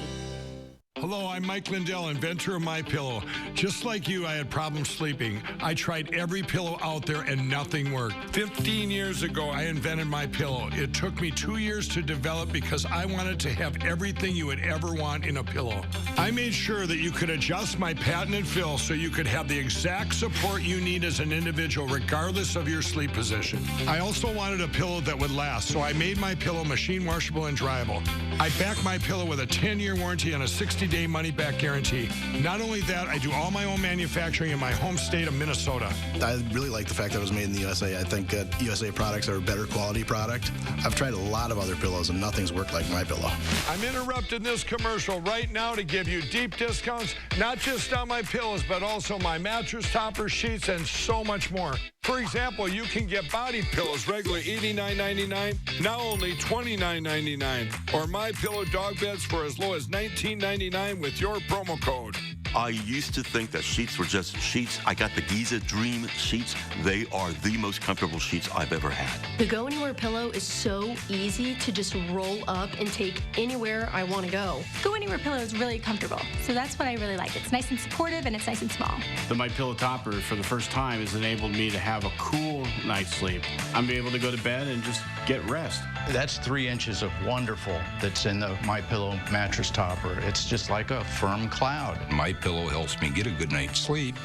Hello, I'm Mike Lindell, inventor of MyPillow. Just like you, I had problems sleeping. I tried every pillow out there and nothing worked. 15 years ago, I invented MyPillow. It took me 2 years to develop because I wanted to have everything you would ever want in a pillow. I made sure that you could adjust my patented fill so you could have the exact support you need as an individual, regardless of your sleep position. I also wanted a pillow that would last, so I made MyPillow machine washable and dryable. I back MyPillow with a 10-year warranty and a 60-day 30-day money-back guarantee. Not only that, I do all my own manufacturing in my home state of Minnesota. I really like the fact that it was made in the USA. I think that USA products are a better quality product. I've tried a lot of other pillows, and nothing's worked like my pillow. I'm interrupting this commercial right now to give you deep discounts, not just on my pillows, but also my mattress toppers, sheets, and so much more. For example, you can get body pillows regularly $89.99, now only $29.99, or My Pillow dog beds for as low as $19.99 with your promo code. I used to think that sheets were just sheets. I got the Giza Dream sheets. They are the most comfortable sheets I've ever had. The Go Anywhere pillow is so easy to just roll up and take anywhere I want to go. Go Anywhere pillow is really comfortable, so that's what I really like. It's nice and supportive, and it's nice and small. The My Pillow topper, for the first time, has enabled me to have a cool night's sleep. I'm able to go to bed and just get rest. That's 3 inches of wonderful that's in the My Pillow mattress topper. It's just like a firm cloud. My Pillow helps me get a good night's sleep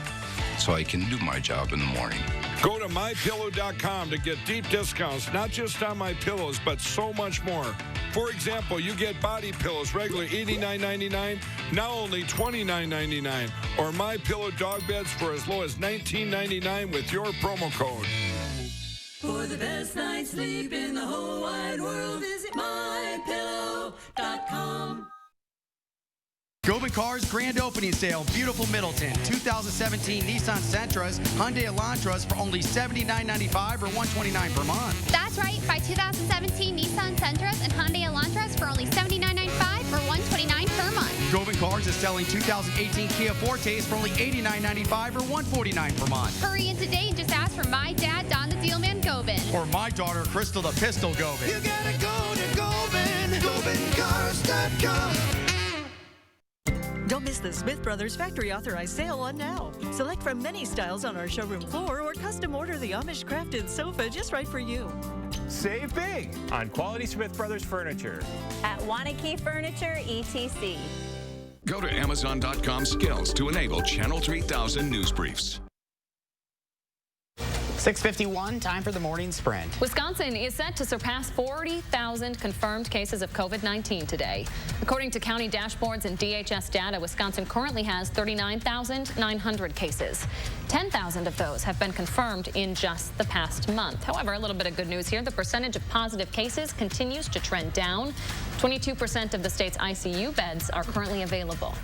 so I can do my job in the morning. Go to MyPillow.com to get deep discounts, not just on My Pillows, but so much more. For example, you get body pillows regularly $89.99, now only $29.99, or My Pillow dog beds for as low as $19.99 with your promo code. For the best night's sleep in the whole wide world, visit MyPillow.com. Gobin Cars Grand Opening Sale, beautiful Middleton. 2017 Nissan Sentras, Hyundai Elantras for only $79.95 or $129 per month. That's right. Buy 2017 Nissan Sentras and Hyundai Elantras for only $79.95 or $129 per month. Gobin Cars is selling 2018 Kia Fortes for only $89.95 or $149 per month. Hurry in today and just ask for my dad, Don the Dealman Gobin. Or my daughter, Crystal the Pistol Gobin. You gotta go to Gobin, GobinCars.com. Don't miss the Smith Brothers Factory Authorized Sale on now. Select from many styles on our showroom floor or custom order the Amish crafted sofa just right for you. Save big on quality Smith Brothers furniture. At Wanakee Furniture, ETC. Go to Amazon.com skills to enable Channel 3000 news briefs. 6:51, time for the morning sprint. Wisconsin is set to surpass 40,000 confirmed cases of COVID-19 today. According to county dashboards and DHS data, Wisconsin currently has 39,900 cases. 10,000 of those have been confirmed in just the past month. However, a little bit of good news here. The percentage of positive cases continues to trend down. 22% of the state's ICU beds are currently available.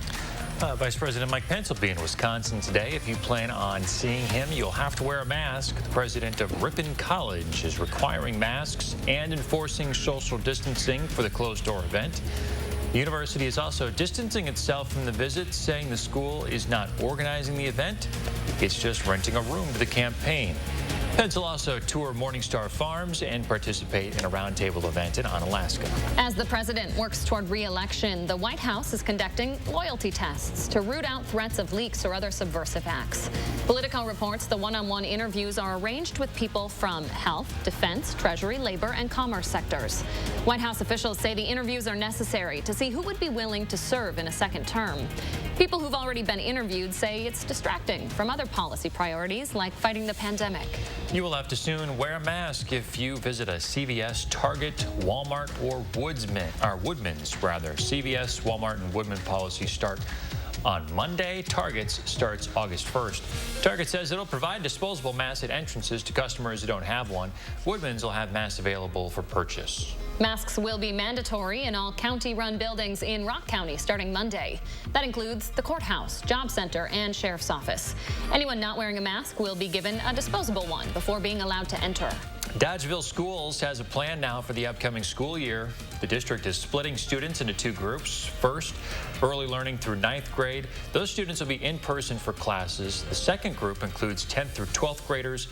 Vice President Mike Pence will be in Wisconsin today. If you plan on seeing him, you'll have to wear a mask. The president of Ripon College is requiring masks and enforcing social distancing for the closed-door event. The university is also distancing itself from the visit, saying the school is not organizing the event. It's just renting a room to the campaign. Pence will also tour Morningstar Farms and participate in a roundtable event in Onalaska. As the president works toward re-election, the White House is conducting loyalty tests to root out threats of leaks or other subversive acts. Politico reports the one-on-one interviews are arranged with people from health, defense, treasury, labor, and commerce sectors. White House officials say the interviews are necessary to see who would be willing to serve in a second term. People who've already been interviewed say it's distracting from other policy priorities like fighting the pandemic. You will have to soon wear a mask if you visit a CVS, Target, Walmart, or Woodman's. CVS, Walmart, and Woodman policies start on Monday. Target's starts August 1st. Target says it'll provide disposable masks at entrances to customers who don't have one. Woodman's will have masks available for purchase. Masks will be mandatory in all county-run buildings in Rock County starting Monday. That includes the courthouse, job center, and sheriff's office. Anyone not wearing a mask will be given a disposable one before being allowed to enter. Dodgeville Schools has a plan now for the upcoming school year. The district is splitting students into 2 groups. First, early learning through 9th grade. Those students will be in person for classes. The second group includes 10th through 12th graders.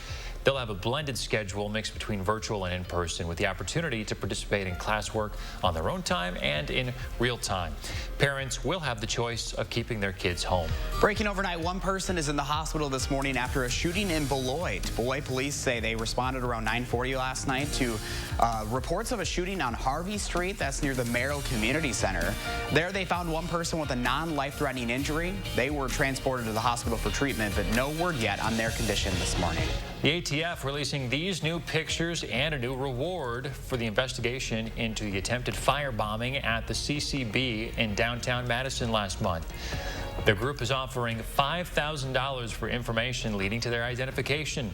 They'll have a blended schedule mixed between virtual and in-person with the opportunity to participate in classwork on their own time and in real time. Parents will have the choice of keeping their kids home. Breaking overnight, one person is in the hospital this morning after a shooting in Beloit. Beloit police say they responded around 9:40 last night to reports of a shooting on Harvey Street. That's near the Merrill Community Center. There they found one person with a non-life-threatening injury. They were transported to the hospital for treatment, but no word yet on their condition this morning. The ATF releasing these new pictures and a new reward for the investigation into the attempted firebombing at the CCB in downtown Madison last month. The group is offering $5,000 for information leading to their identification.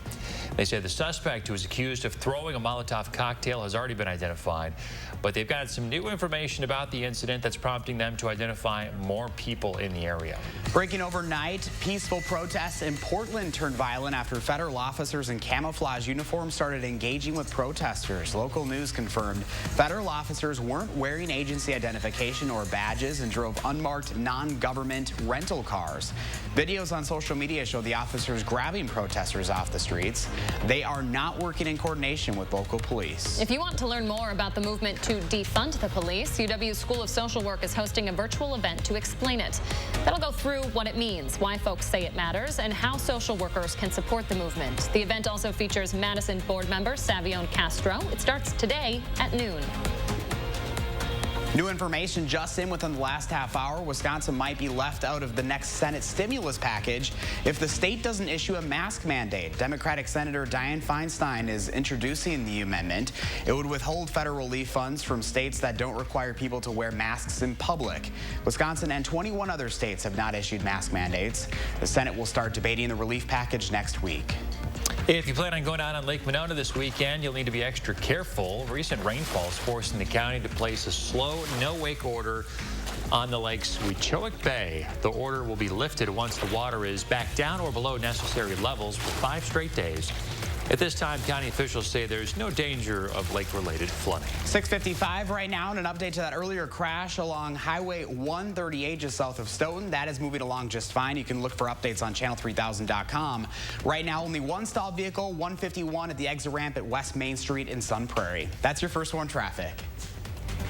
They say the suspect, who is accused of throwing a Molotov cocktail, has already been identified, but they've got some new information about the incident that's prompting them to identify more people in the area. Breaking overnight, peaceful protests in Portland turned violent after federal officers in camouflage uniforms started engaging with protesters. Local news confirmed federal officers weren't wearing agency identification or badges and drove unmarked non-government rental cars. Videos on social media show the officers grabbing protesters off the streets. They are not working in coordination with local police. If you want to learn more about the movement to defund the police, UW's School of Social Work is hosting a virtual event to explain it. That'll go through what it means, why folks say it matters, and how social workers can support the movement. The event also features Madison board member Savion Castro. It starts today at noon. New information just in within the last half hour. Wisconsin might be left out of the next Senate stimulus package if the state doesn't issue a mask mandate. Democratic Senator Dianne Feinstein is introducing the amendment. It would withhold federal relief funds from states that don't require people to wear masks in public. Wisconsin and 21 other states have not issued mask mandates. The Senate will start debating the relief package next week. If you plan on going out on Lake Monona this weekend, you'll need to be extra careful. Recent rainfall is forcing the county to place a slow no-wake order on the lake's Wechowick Bay. The order will be lifted once the water is back down or below necessary levels for 5 straight days. At this time, county officials say there's no danger of lake-related flooding. 6:55 right now, and an update to that earlier crash along Highway 138 just south of Stoughton. That is moving along just fine. You can look for updates on channel3000.com. Right now, only one stalled vehicle, 151 at the exit ramp at West Main Street in Sun Prairie. That's your First Warn traffic.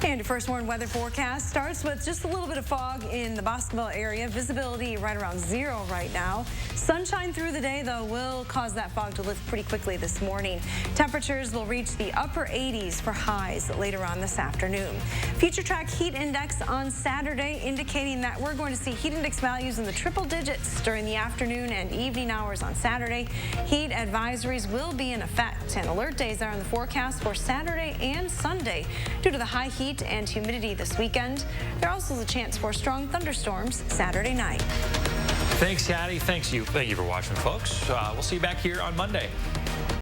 And your First Warn weather forecast starts with just a little bit of fog in the Boscoville area. Visibility right around 0 right now. Sunshine through the day, though, will cause that fog to lift pretty quickly this morning. Temperatures will reach the upper 80s for highs later on this afternoon. Future track heat index on Saturday indicating that we're going to see heat index values in the triple digits during the afternoon and evening hours on Saturday. Heat advisories will be in effect, and alert days are in the forecast for Saturday and Sunday due to the high heat and humidity this weekend. There also is a chance for strong thunderstorms Saturday night. Thanks, Hattie. Thank you for watching, folks. We'll see you back here on Monday.